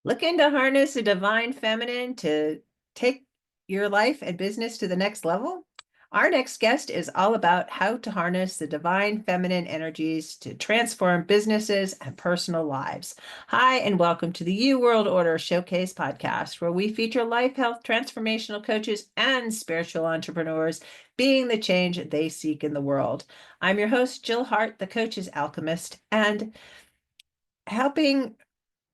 Looking to harness the divine feminine to take your life and business to the next level? Our next guest is all about how to harness the divine feminine energies to transform businesses and personal lives. Hi, and welcome to the You World Order Showcase podcast, where we feature life health transformational coaches and spiritual entrepreneurs being the change they seek in the world. I'm your host, Jill Hart, the coach's alchemist, and helping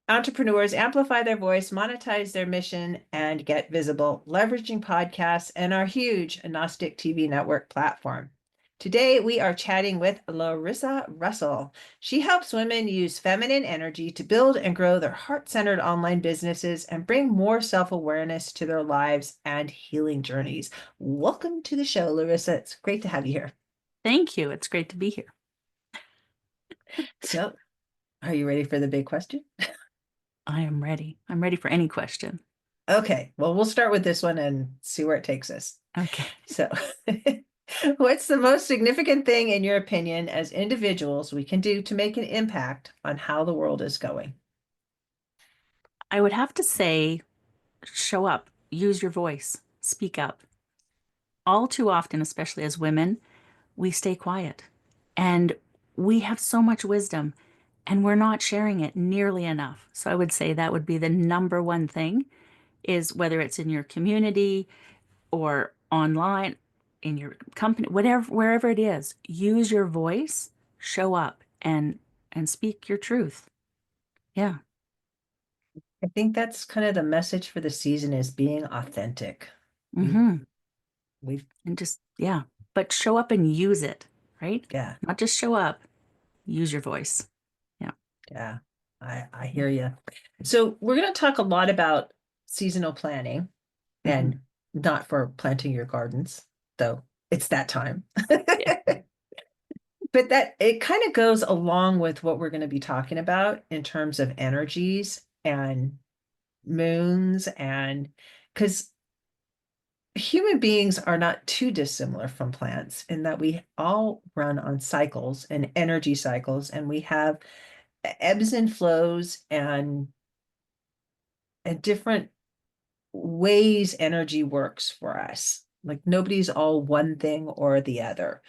entrepreneurs amplify their voice, monetize their mission, and get visible, leveraging podcasts and our huge Gnostic TV network platform. Today, we are chatting with Larissa Russell. She helps women use feminine energy to build and grow their heart-centered online businesses and bring more self-awareness to their lives and healing journeys. Welcome to the show, Larissa. It's great to have you here. Thank you. It's great to be here. So, are you ready for the big question? I am ready. I'm ready for any question. Okay, well, we'll start with this one and see where it takes us. Okay. So, what's the most significant thing, in your opinion, as individuals we can do to make an impact on how the world is going? I would have to say, show up, use your voice, speak up. All too often, especially as women, we stay quiet and we have so much wisdom and we're not sharing it nearly enough. So I would say that would be the number one thing is whether it's in your community or online, in your company, whatever, wherever it is, use your voice, show up and speak your truth. Yeah. I think that's kind of the message for the season is being authentic. We Mm-hmm. we've And just, yeah, but show up and use it, right? yeah, Not just show up, use your voice. Yeah. yeah. I hear you. So, we're going to talk a lot about seasonal planning Mm-hmm. and not for planting your gardens, though it's that time. Yeah. But that it kind of goes along with what we're going to be talking about in terms of energies and moons, and because human beings are not too dissimilar from plants in that we all run on cycles and energy cycles, and we have ebbs and flows and different ways energy works for us. Like nobody's all one thing or the other.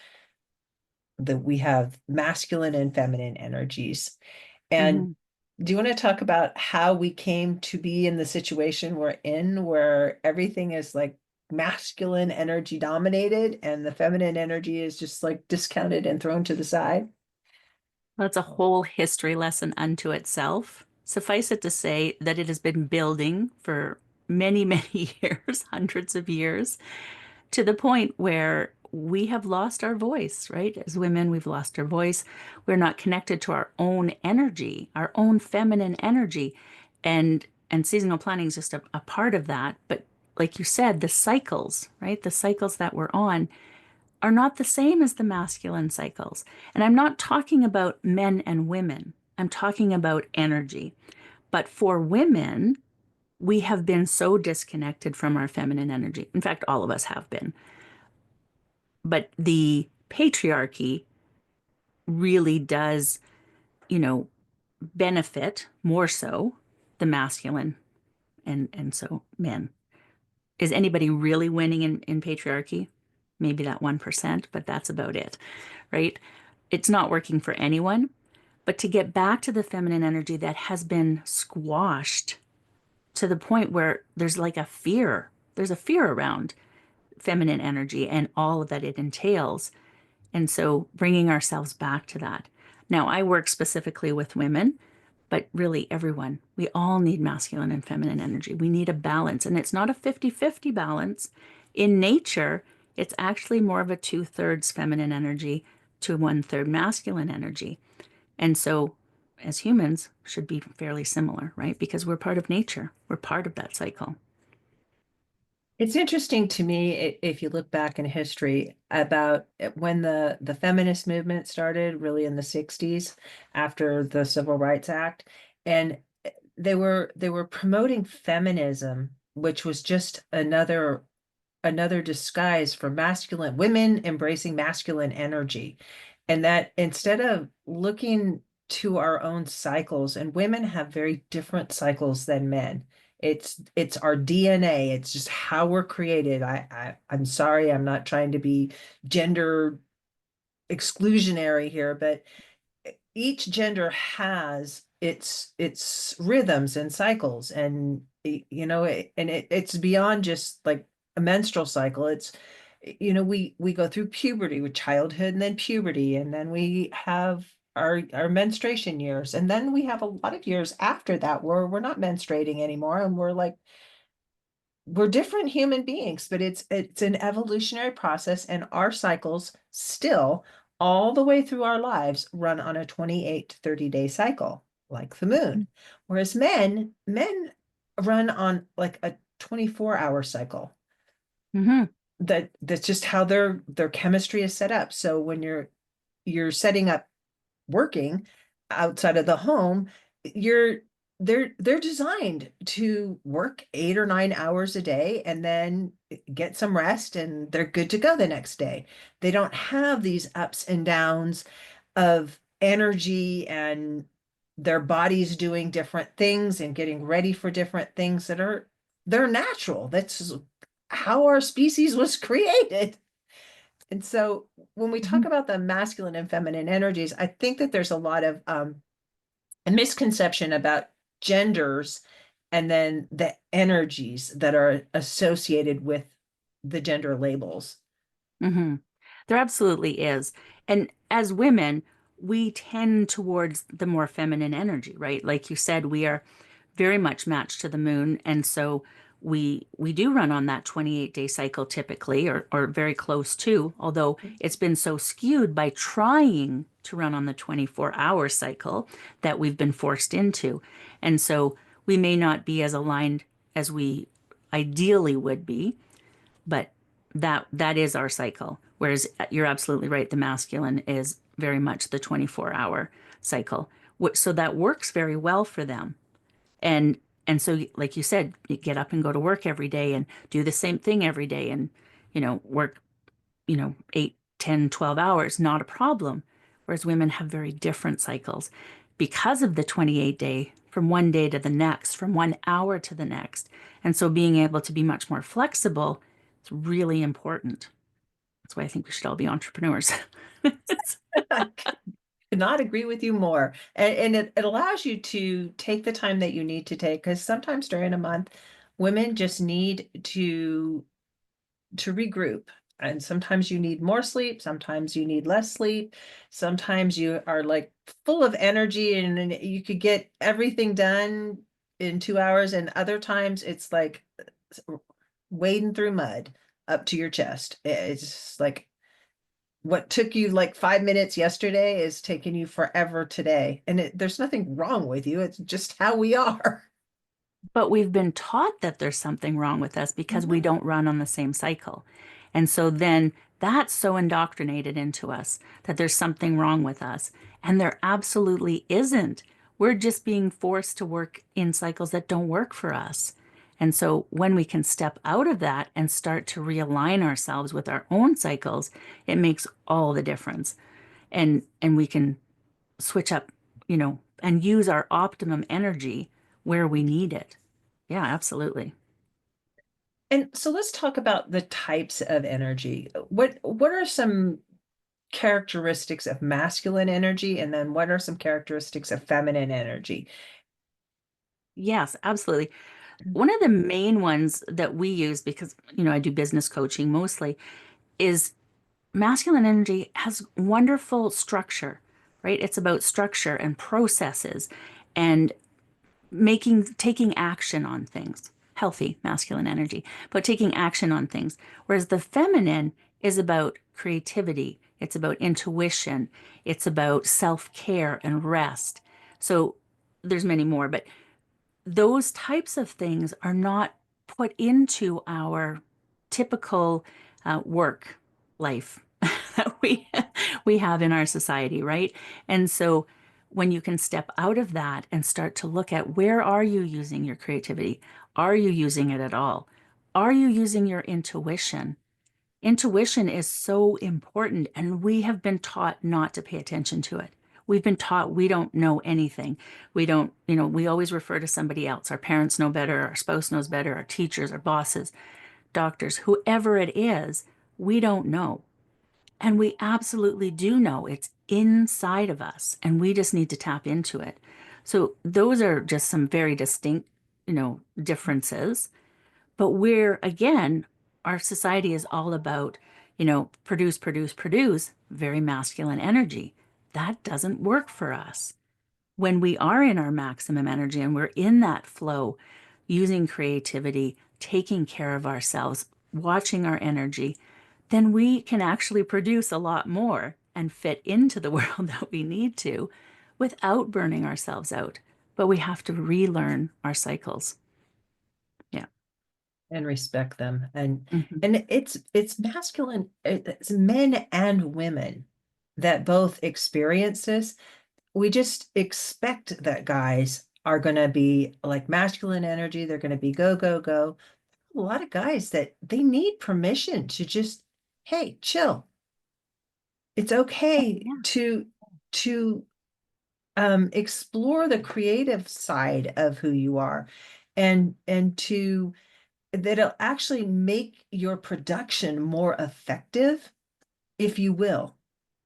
That we have masculine and feminine energies. And Mm-hmm. do you want to talk about how we came to be in the situation we're in, where everything is like masculine energy dominated and the feminine energy is just like discounted and thrown to the side? That's a whole history lesson unto itself. Suffice it to say that it has been building for many, many years, hundreds of years, to the point where we have lost our voice, right? As women, we've lost our voice. We're not connected to our own energy, our own feminine energy. And seasonal planning is just a part of that. But like you said, the cycles, right? The cycles that we're on are not the same as the masculine cycles. And I'm not talking about men and women. I'm talking about energy. But for women, we have been so disconnected from our feminine energy. In fact, all of us have been. But the patriarchy really does, you know, benefit more so the masculine and so men. Is anybody really winning in patriarchy? Maybe that 1%, but that's about it, right? It's not working for anyone. But to get back to the feminine energy that has been squashed to the point where there's like a fear, there's a fear around feminine energy and all that it entails. And so bringing ourselves back to that. Now, I work specifically with women, but really everyone. We all need masculine and feminine energy. We need a balance. And it's not a 50-50 balance. In nature, it's actually more of a two-thirds feminine energy to one-third masculine energy. And so, as humans, should be fairly similar, right? Because we're part of nature, we're part of that cycle. It's interesting to me if you look back in history about when the feminist movement started, really in the 60s after the Civil Rights Act, and they were promoting feminism, which was just another disguise for masculine women embracing masculine energy. And that instead of looking to our own cycles, and women have very different cycles than men. It's our DNA. It's just how we're created. I'm sorry, I'm not trying to be gender exclusionary here, but each gender has its rhythms and cycles, and it's beyond just like a menstrual cycle. It's we go through puberty with childhood, and then puberty, and then we have our menstruation years, and then we have a lot of years after that where we're not menstruating anymore, and we're different human beings, but it's an evolutionary process, and our cycles still all the way through our lives run on a 28 to 30-day cycle, like the moon. Whereas men run on like a 24-hour cycle. Mm-hmm. That's just how their chemistry is set up. So when you're setting up working outside of the home, you're they're designed to work 8 or 9 hours a day and then get some rest, and they're good to go the next day. They don't have these ups and downs of energy, and their bodies doing different things and getting ready for different things they're natural. That's how our species was created. And so when we Mm-hmm. talk about the masculine and feminine energies, I think that there's a lot of a misconception about genders and then the energies that are associated with the gender labels. Mm-hmm. There absolutely is. And as women, we tend towards the more feminine energy, right? Like you said, we are very much matched to the moon. And so we do run on that 28-day cycle typically, or very close to, although it's been so skewed by trying to run on the 24-hour cycle that we've been forced into. And so we may not be as aligned as we ideally would be, but that is our cycle. Whereas you're absolutely right, the masculine is very much the 24-hour cycle. So that works very well for them. And so like you said, you get up and go to work every day and do the same thing every day and work 8, 10, 12 hours, not a problem. Whereas women have very different cycles because of the 28-day, from one day to the next, from 1 hour to the next. And so being able to be much more flexible is really important. That's why I think we should all be entrepreneurs. I could not agree with you more. And it allows you to take the time that you need to take, because sometimes during a month, women just need to regroup. And sometimes you need more sleep, sometimes you need less sleep, sometimes you are like full of energy and you could get everything done in 2 hours, and other times it's like wading through mud up to your chest. It's like what took you like 5 minutes yesterday is taking you forever today. And there's nothing wrong with you, it's just how we are. But we've been taught that there's something wrong with us because we Mhm. don't run on the same cycle. And so then that's so indoctrinated into us that there's something wrong with us. And there absolutely isn't. We're just being forced to work in cycles that don't work for us. And so when we can step out of that and start to realign ourselves with our own cycles, it makes all the difference. And we can switch up, and use our optimum energy where we need it. Yeah, absolutely. And so let's talk about the types of energy. What are some characteristics of masculine energy, and then what are some characteristics of feminine energy? Yes, absolutely. One of the main ones that we use, because, I do business coaching mostly, is masculine energy has wonderful structure, right? It's about structure and processes and taking action on things, healthy masculine energy, but taking action on things. Whereas the feminine is about creativity, it's about intuition, it's about self-care and rest. So there's many more, but those types of things are not put into our typical work life that we have in our society, right? And so when you can step out of that and start to look at, where are you using your creativity? Are you using it at all? Are you using your intuition? Intuition is so important, and we have been taught not to pay attention to it. We've been taught we don't know anything. We don't, we always refer to somebody else. Our parents know better, our spouse knows better, our teachers, our bosses, doctors, whoever it is, we don't know. And we absolutely do know it's inside of us, and we just need to tap into it. So those are just some very distinct, differences. But we're, again, our society is all about, produce, produce, produce, very masculine energy. That doesn't work for us. When we are in our maximum energy and we're in that flow, using creativity, taking care of ourselves, watching our energy, then we can actually produce a lot more and fit into the world that we need to without burning ourselves out. But we have to relearn our cycles. Yeah. And respect them. Hmm. And it's masculine, it's men and women that both experience this. We just expect that guys are going to be like masculine energy, they're going to be go go go. A lot of guys that they need permission to just, hey, chill. It's okay Yeah. to explore the creative side of who you are, and to that'll actually make your production more effective, if you will.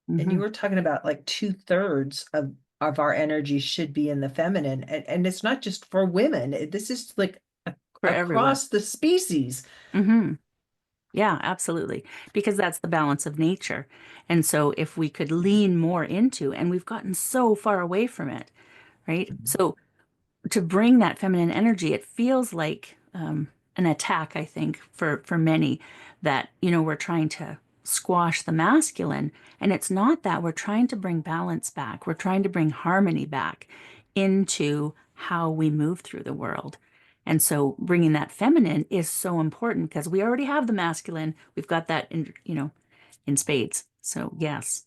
And you Hmm. were talking about like 2/3 of our energy should be in the feminine, and it's not just for women. This is like For everyone. across the species. Hmm. Yeah, absolutely. Because that's the balance of nature. And so if we could lean more into, and we've gotten so far away from it, right? So to bring that feminine energy, it feels like an attack, I think, for many that, we're trying to squash the masculine. And it's not that. We're trying to bring balance back. We're trying to bring harmony back into how we move through the world. And so bringing that feminine is so important because we already have the masculine. We've got that in spades. So yes.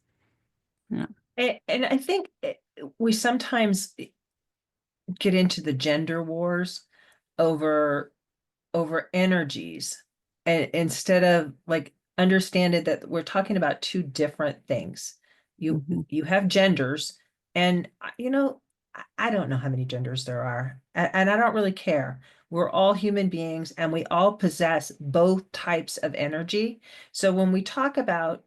Yeah. And I think we sometimes get into the gender wars over energies, and instead of like understanding that we're talking about two different things. you Hmm. you have genders, and I don't know how many genders there are, and I don't really care. We're all human beings and we all possess both types of energy. So when we talk about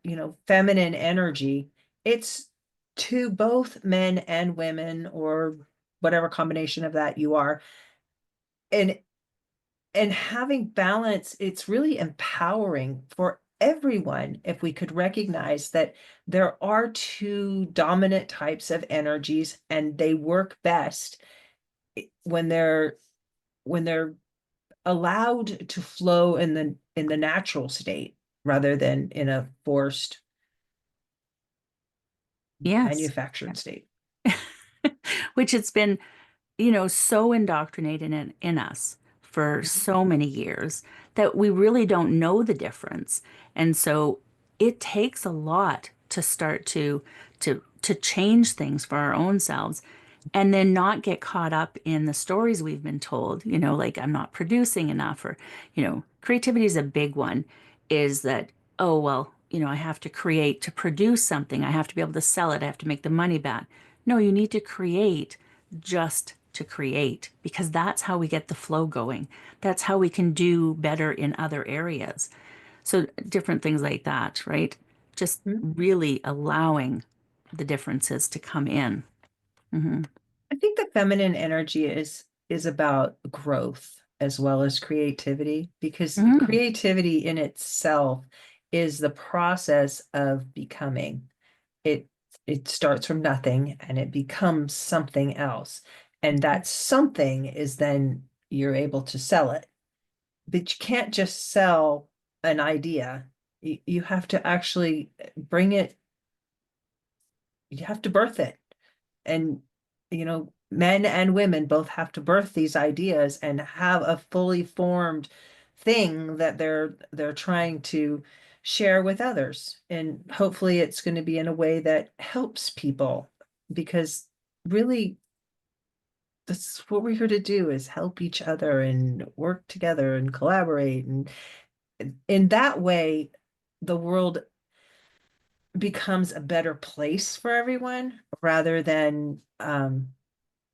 feminine energy, it's to both men and women, or whatever combination of that you are. And and having balance, it's really empowering for everyone if we could recognize that there are two dominant types of energies, and they work best when they're allowed to flow in the natural state rather than in a forced Yes. manufactured state. Which it's been, so indoctrinated in us for so many years that we really don't know the difference. And so it takes a lot to start to change things for our own selves and then not get caught up in the stories we've been told, like I'm not producing enough or, creativity is a big one, is that, oh, well, I have to create to produce something. I have to be able to sell it. I have to make the money back. No, you need to create just to create because that's how we get the flow going. That's how we can do better in other areas. So different things like that, right? Just Mhm. really allowing the differences to come in. Hmm. I think the feminine energy is about growth as well as creativity, because Hmm. creativity in itself is the process of becoming. It it starts from nothing and it becomes something else. And that something is then you're able to sell it. But you can't just sell an idea. You have to actually bring it, you have to birth it. And men and women both have to birth these ideas and have a fully formed thing that they're trying to share with others, and hopefully it's going to be in a way that helps people, because really that's what we're here to do, is help each other and work together and collaborate, and in that way the world becomes a better place for everyone rather than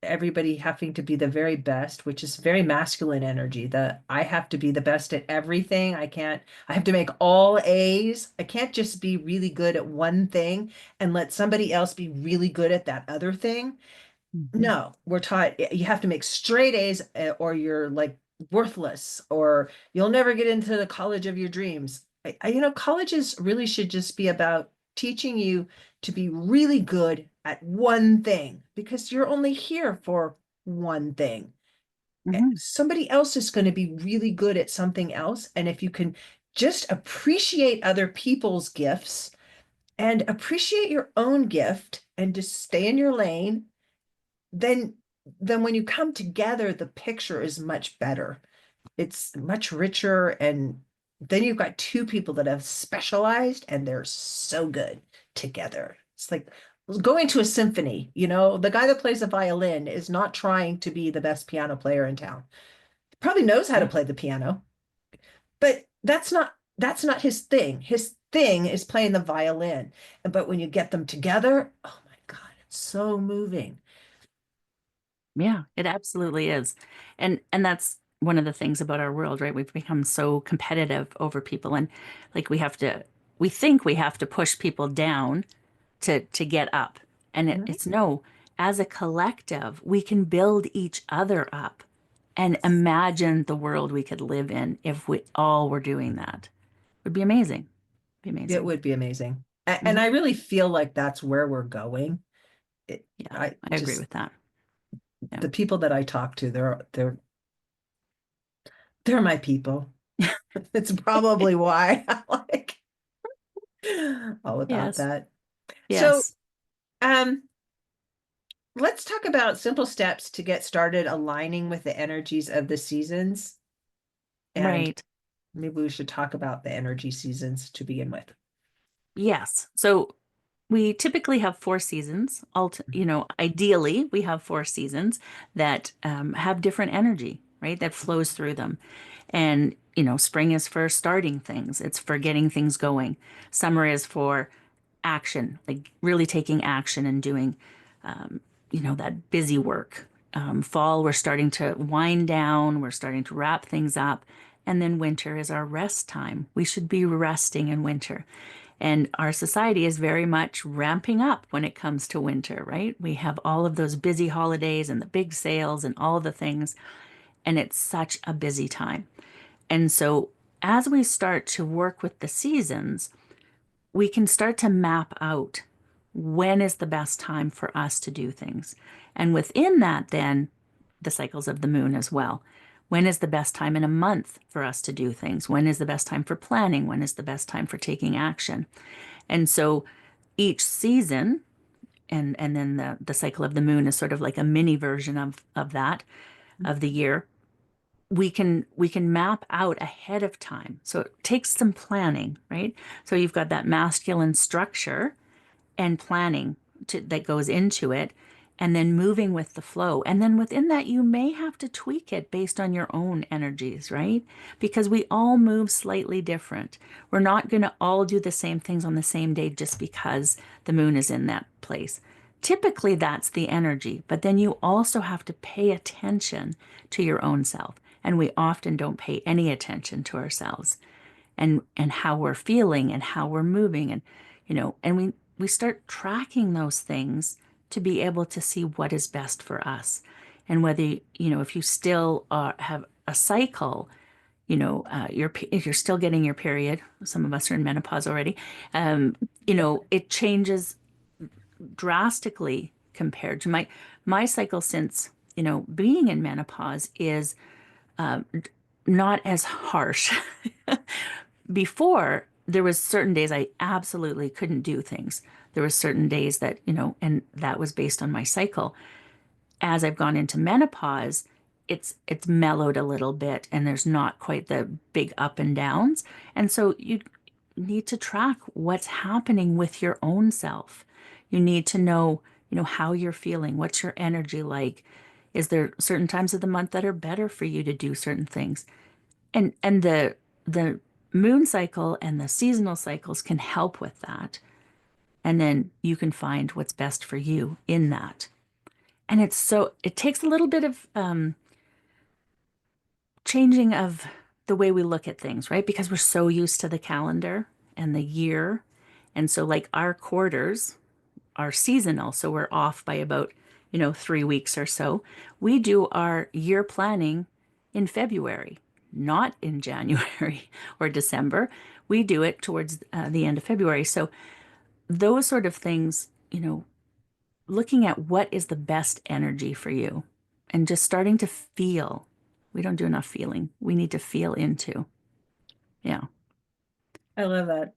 everybody having to be the very best, which is very masculine energy. The I have to be the best at everything. I have to make all A's. I can't just be really good at one thing and let somebody else be really good at that other thing. Mhm. No, we're taught you have to make straight A's or you're like worthless or you'll never get into the college of your dreams. Colleges really should just be about teaching you to be really good at one thing because you're only here for one thing. Mhm. Somebody else is going to be really good at something else. And if you can just appreciate other people's gifts and appreciate your own gift and just stay in your lane, then when you come together, the picture is much better. It's much richer, and then you've got two people that have specialized and they're so good together. It's like going to a symphony, the guy that plays the violin is not trying to be the best piano player in town. He probably knows how to Yeah. play the piano, but that's not his thing. His thing is playing the violin. But when you get them together, oh my God, it's so moving. Yeah, it absolutely is. And that's one of the things about our world, right? We've become so competitive over people and like we think we have to push people down to get up. And Mhm. it's no, as a collective, we can build each other up and imagine the world we could live in if we all were doing that. It would be amazing. Be It amazing. would be amazing. And Hmm. I really feel like that's where we're going. It, Yeah, I I agree just with that. Yeah. the people that I talk to, they're my people. It's probably why I like all about Yes. that. So, Yes. um, let's talk about simple steps to get started aligning with the energies of the seasons. And Right. maybe we should talk about the energy seasons to begin with. Yes. So we typically have 4 seasons. Ideally, we have 4 seasons that have different energy, right? That flows through them. And, spring is for starting things, it's for getting things going. Summer is for action, like really taking action and doing, that busy work. Fall, we're starting to wind down, we're starting to wrap things up. And then winter is our rest time. We should be resting in winter. And our society is very much ramping up when it comes to winter, right? We have all of those busy holidays and the big sales and all the things, and it's such a busy time. And so, as we start to work with the seasons, we can start to map out when is the best time for us to do things. And within that, then the cycles of the moon as well. When is the best time in a month for us to do things? When is the best time for planning? When is the best time for taking action? And so each season, and then the cycle of the moon is sort of like a mini version of that of the year. We can map out ahead of time. So it takes some planning, right? So you've got that masculine structure and planning that goes into it, and then moving with the flow. And then within that, you may have to tweak it based on your own energies, right? Because we all move slightly different. We're not going to all do the same things on the same day just because the moon is in that place. Typically, that's the energy, but then you also have to pay attention to your own self. And we often don't pay any attention to ourselves and how we're feeling and how we're moving and we start tracking those things to be able to see what is best for us and whether if you still have a cycle, if you're still getting your period, some of us are in menopause already. It changes drastically compared to my cycle since being in menopause is not as harsh. Before, there was certain days I absolutely couldn't do things. There was certain days that, and that was based on my cycle. As I've gone into menopause, it's mellowed a little bit and there's not quite the big up and downs. And so you need to track what's happening with your own self. You need to know, how you're feeling, what's your energy like? Is there certain times of the month that are better for you to do certain things? And the moon cycle and the seasonal cycles can help with that. And then you can find what's best for you in that. And it takes a little bit of changing of the way we look at things, right? Because we're so used to the calendar and the year. And so, like, our quarters are seasonal. So we're off by about, 3 weeks or so. We do our year planning in February, not in January or December. We do it towards the end of February. So those sort of things, looking at what is the best energy for you and just starting to feel. We don't do enough feeling. We need to feel into. Yeah. I love that.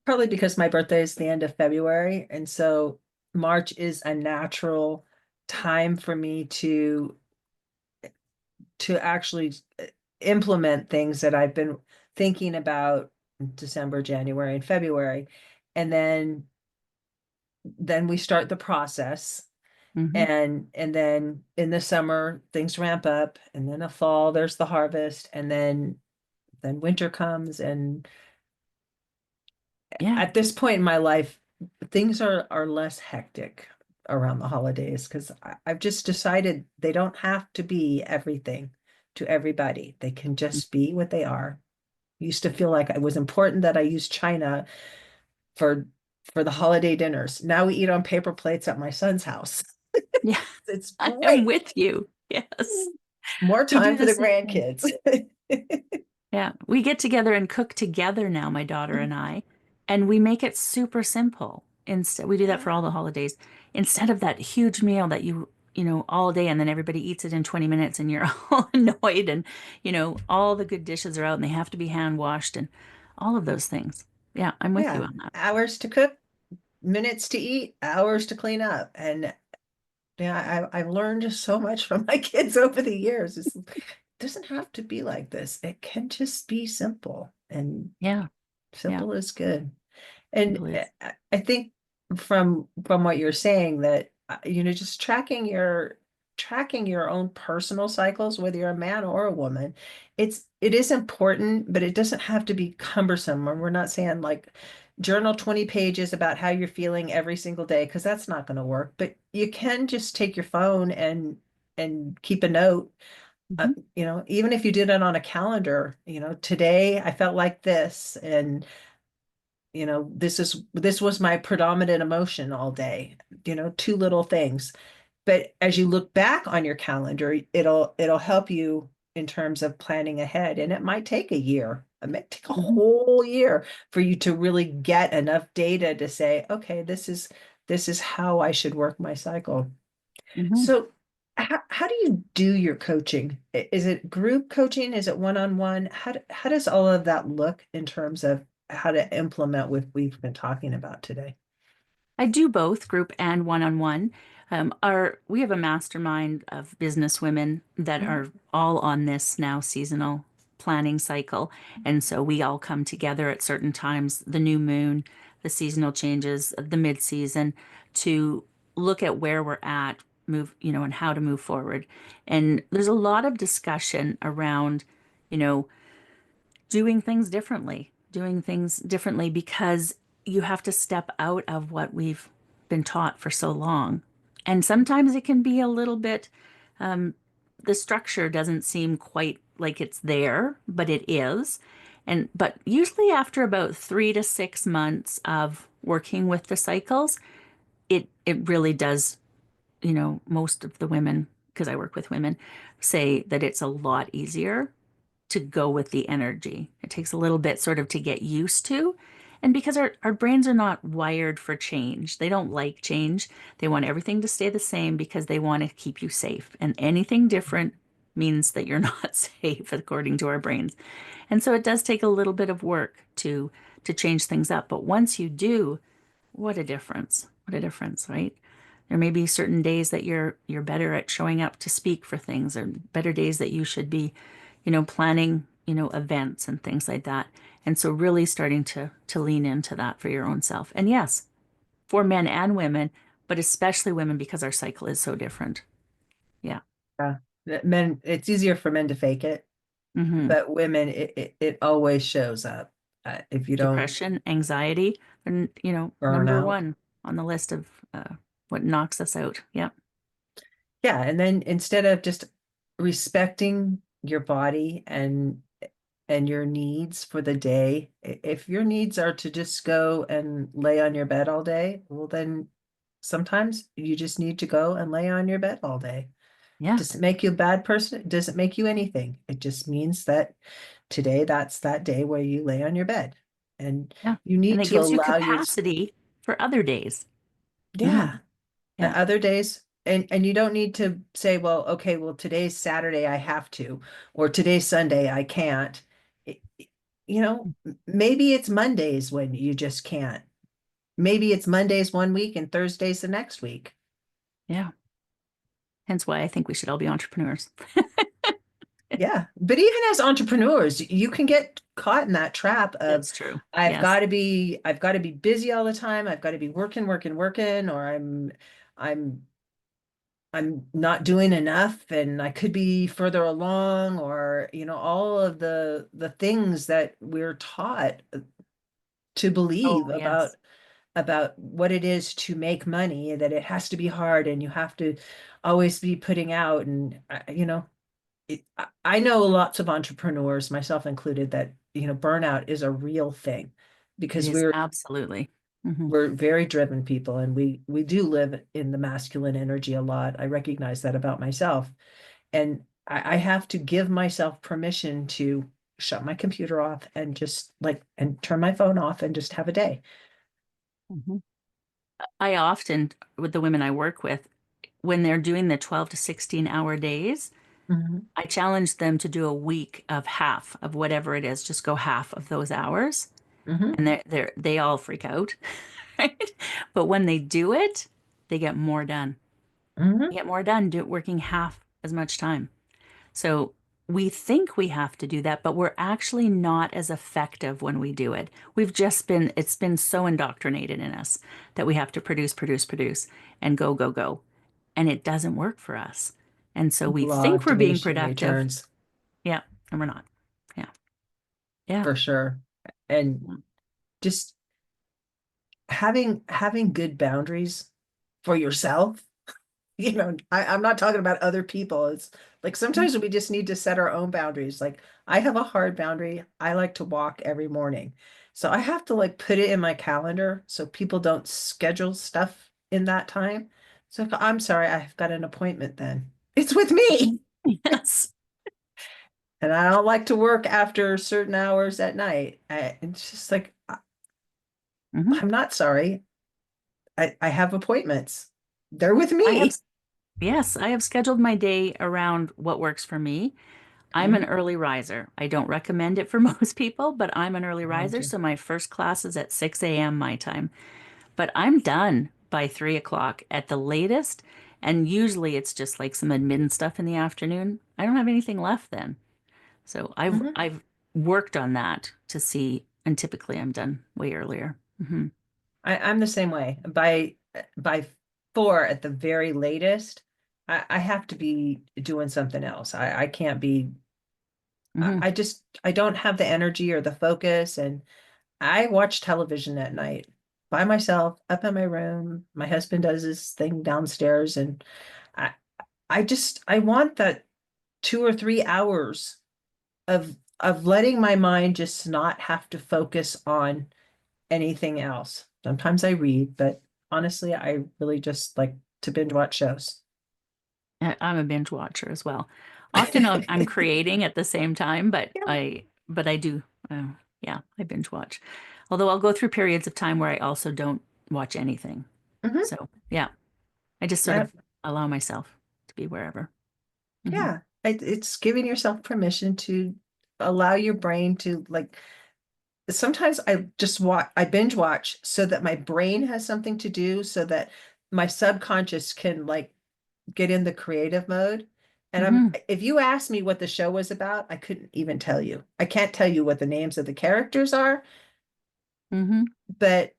Probably because my birthday is the end of February, and so March is a natural time for me to actually implement things that I've been thinking about in December, January, and February. And then we start the process. Hmm. And then in the summer things ramp up, and then the fall there's the harvest, and then winter comes. And Yeah. at this point in my life, things are less hectic around the holidays because I've just decided they don't have to be everything to everybody. They can just be what they are. Used to feel like it was important that I use china for for the holiday dinners. Now we eat on paper plates at my son's house. Yeah. It's I am great. with you. Yes. More We do time for the the same thing. grandkids. Yeah. We get together and cook together now, my daughter and I, and we make it super simple. Instead, we do that for all the holidays. Instead of that huge meal that all day and then everybody eats it in 20 minutes and you're all annoyed and, all the good dishes are out and they have to be hand washed and all of those things. Yeah, I'm with you Yeah, on that. hours to cook, minutes to eat, hours to clean up. And yeah, I've learned just so much from my kids over the years. It doesn't have to be like this. It can just be simple, and Yeah. Yeah. simple is good. And Simple is. I think from what you're saying that just tracking your own personal cycles, whether you're a man or a woman, it is important, but it doesn't have to be cumbersome. And we're not saying like journal 20 pages about how you're feeling every single day, because that's not going to work. But you can just take your phone and keep a note. Hmm. Even if you did it on a calendar, today I felt like this, and this was my predominant emotion all day. Two little things. But as you look back on your calendar, it'll help you in terms of planning ahead. And it might take a year. It might take a Hmm. whole year for you to really get enough data to say, okay, this is how I should work my cycle. Hmm. So how do you do your coaching? Is it group coaching? Is it one-on-one? How does all of that look in terms of how to implement what we've been talking about today? I do both group and one-on-one. We have a mastermind of business women that Mhm. are all on this now seasonal planning cycle. And so we all come together at certain times, the new moon, the seasonal changes, the mid-season, to look at where we're at, move, and how to move forward. And there's a lot of discussion around, you know, doing things differently because you have to step out of what we've been taught for so long. And sometimes it can be a little bit, the structure doesn't seem quite like it's there, but it is. But usually after about 3 to 6 months of working with the cycles, it really does, most of the women, because I work with women, say that it's a lot easier to go with the energy. It takes a little bit sort of to get used to. And because our brains are not wired for change, they don't like change. They want everything to stay the same because they want to keep you safe. And anything different means that you're not safe, according to our brains. And so it does take a little bit of work to change things up. But once you do, what a difference. What a difference, right? There may be certain days that you're better at showing up to speak for things, or better days that you should be, planning, events and things like that. And so really starting to lean into that for your own self. And yes, for men and women, but especially women because our cycle is so different. Yeah. Yeah. Men, it's easier for men to fake it, Hmm. but women, it always shows up. If you don't, Depression, anxiety, and number burnout. one on the list of what knocks us out. Yeah. Yeah, and then instead of just respecting your body and your needs for the day, if your needs are to just go and lay on your bed all day, well then sometimes you just need to go and lay on your bed all day. Yeah. Does it make you a bad person? It doesn't make you anything. It just means that today that's that day where you lay on your bed. And Yeah. you And need it to gives you allow your, capacity for other days. Hmm. yeah, Yeah. other days, and you don't need to say, well, okay, well, today's Saturday, I have to, or today's Sunday, I can't. Maybe it's Mondays when you just can't. Maybe it's Mondays one week and Thursdays the next week. Yeah. Hence why I think we should all be entrepreneurs. Yeah. But even as entrepreneurs, you can get caught in that trap of That's true. I've Yes. got to be I've got to be busy all the time. I've got to be working, working, working, or I'm I'm not doing enough and I could be further along, or all of the things that we're taught to Oh, believe yes. about what it is to make money, that it has to be hard and you have to always be putting out. And I know lots of entrepreneurs, myself included, that burnout is a real thing It because is we're absolutely. Hmm. we're very driven people, and we do live in the masculine energy a lot. I recognize that about myself, and I have to give myself permission to shut my computer off and just and turn my phone off and just have a day. Hmm. I often, with the women I work with, when they're doing the 12 to 16-hour days, Mhm. I challenge them to do a week of half of whatever it is, just go half of those hours. Mhm. And they all freak out, right? But when they do it, they get more done. They Mhm. get more done working half as much time. So we think we have to do that, but we're actually not as effective when we do it. It's been so indoctrinated in us that we have to produce, produce, produce, and go, go, go. And it doesn't work for us. And so we Law think of we're being diminishing productive. returns, Yeah, and we're not. Yeah. Yeah. for sure. And just having good boundaries for yourself. I'm not talking about other people. It's like sometimes we just need to set our own boundaries. Like I have a hard boundary. I like to walk every morning. So I have to put it in my calendar so people don't schedule stuff in that time. So if I'm sorry, I've got an appointment then. It's with me. Yes. And I don't like to work after certain hours at night. It's just like Hmm. I'm not sorry. I have appointments. They're with I have, me. yes, I have scheduled my day around what works for me. I'm an Mhm. early riser. I don't recommend it for most people, but I'm an early I riser. do. So my first class is at 6 a.m. my time, but I'm done by 3 o'clock at the latest. And usually it's just like some admin stuff in the afternoon. I don't have anything left then. So Mhm. I've worked on that to see, and typically I'm done way earlier. Hmm. I'm the same way. By 4 at the very latest, I have to be doing something else. I can't be. Hmm. I don't have the energy or the focus, and I watch television at night by myself up in my room. My husband does his thing downstairs, and I I want that 2 or 3 hours of letting my mind just not have to focus on anything else. Sometimes I read, but honestly, I really just like to binge watch shows. I'm a binge watcher as well. Often I'm creating at the same time, Yeah. but I do, yeah, I binge watch. Although I'll go through periods of time where I also don't watch anything. Hmm. So yeah, I just sort of allow myself to be wherever. Hmm. Yeah. It's giving yourself permission to allow your brain to sometimes I binge watch so that my brain has something to do, so that my subconscious can get in the creative mode. And Hmm. if you asked me what the show was about, I couldn't even tell you. I can't tell you what the names of the characters are, Hmm. but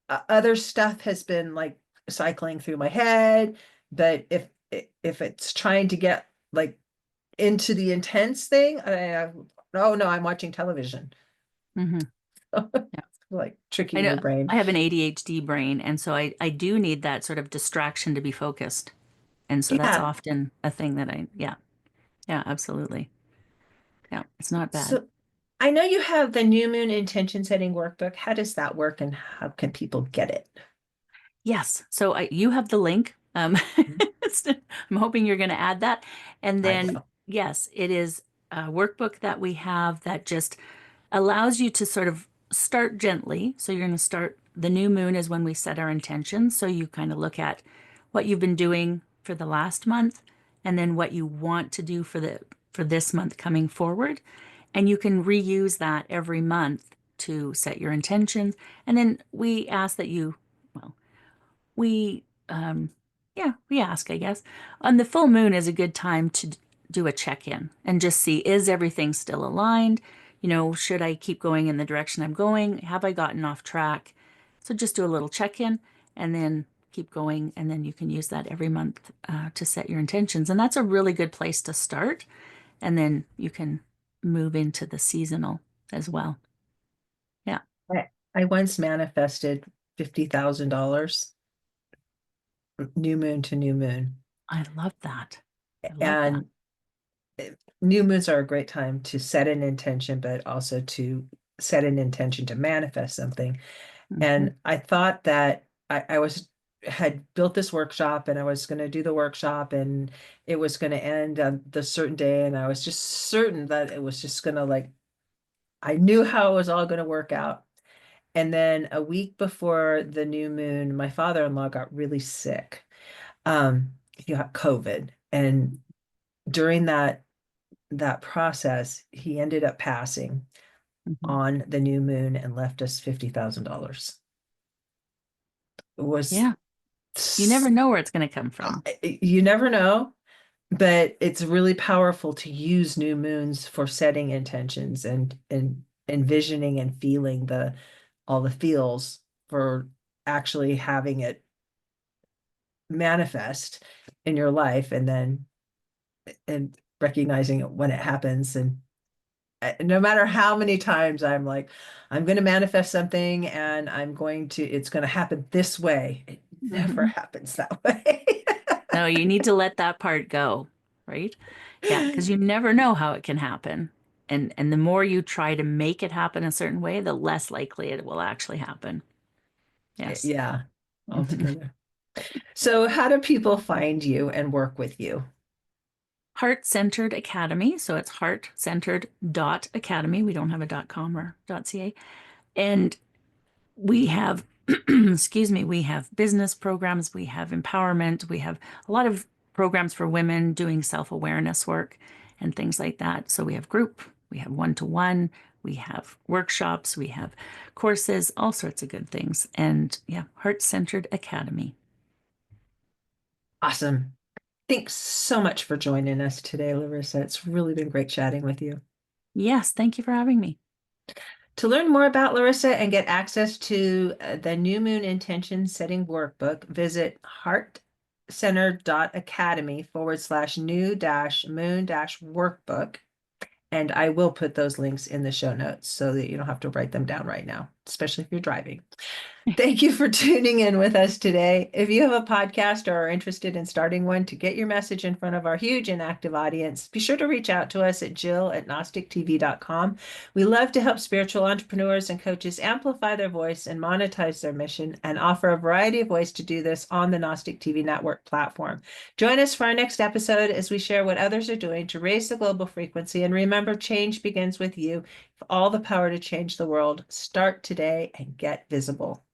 other stuff has been cycling through my head. But if it's trying to get into the intense thing, oh no, I'm watching television. Hmm. Yeah. like I tricking know your brain. I have an ADHD brain, and so I do need that sort of distraction to be focused. And so that's Yeah. often a thing that yeah, yeah, absolutely. Yeah, it's not bad. So I know you have the new moon intention setting workbook. How does that work and how can people get it? Yes. So you have the link. I'm hoping you're going to add that. And I then, will. yes, it is a workbook that we have that just allows you to sort of start gently. So you're going to start, the new moon is when we set our intentions. So you kind of look at what you've been doing for the last month and then what you want to do for this month coming forward. And you can reuse that every month to set your intentions. And then we ask that you, well, we yeah, we ask, I guess. On the full moon is a good time to do a check-in and just see, is everything still aligned? You know, should I keep going in the direction I'm going? Have I gotten off track? So just do a little check-in and then keep going, and then you can use that every month to set your intentions. And that's a really good place to start. And then you can move into the seasonal as well. Yeah, I once manifested $50,000 new moon to new moon. I love that. I love that. And new moons are a great time to set an intention, but also to set an intention to manifest something. Hmm. And I thought that I was had built this workshop and I was going to do the workshop and it was going to end on the certain day. And I was just certain that it was just going to like, I knew how it was all going to work out. And then a week before the new moon, my father-in-law got really sick. He got COVID. And during that process, he ended up passing Hmm. on the new moon and left us $50,000. It was Yeah. You never know where it's going to come from. you never know, but it's really powerful to use new moons for setting intentions and envisioning and feeling the all the feels for actually having it manifest in your life and recognizing it when it happens and no matter how many times I'm like, I'm going to manifest something and it's going to happen this way. It never Hmm. happens that way. No, you need to let that part go, right? Yeah, because you never know how it can happen. And the more you try to make it happen a certain way, the less likely it will actually happen. Yes. Yeah, Hmm. altogether. So, how do people find you and work with you? Heart Centered Academy. So it's heart-centered dot academy. We don't have a dot com or dot ca. And we have, excuse me, we have business programs, we have empowerment, we have a lot of programs for women doing self-awareness work and things like that. So we have group, we have one-to-one, we have workshops, we have courses, all sorts of good things. And yeah, Heart Centered Academy. Awesome. Thanks so much for joining us today, Larissa. It's really been great chatting with you. Yes, thank you for having me. To learn more about Larissa and get access to the New Moon Intention Setting Workbook, visit heartcenter.academy/new-moon-workbook. And I will put those links in the show notes so that you don't have to write them down right now, especially if you're driving. Thank you for tuning in with us today. If you have a podcast or are interested in starting one to get your message in front of our huge and active audience, be sure to reach out to us at jill@gnostictv.com. We love to help spiritual entrepreneurs and coaches amplify their voice and monetize their mission and offer a variety of ways to do this on the Gnostic TV Network platform. Join us for our next episode as we share what others are doing to raise the global frequency. And remember, change begins with you. All the power to change the world. Start today and get visible.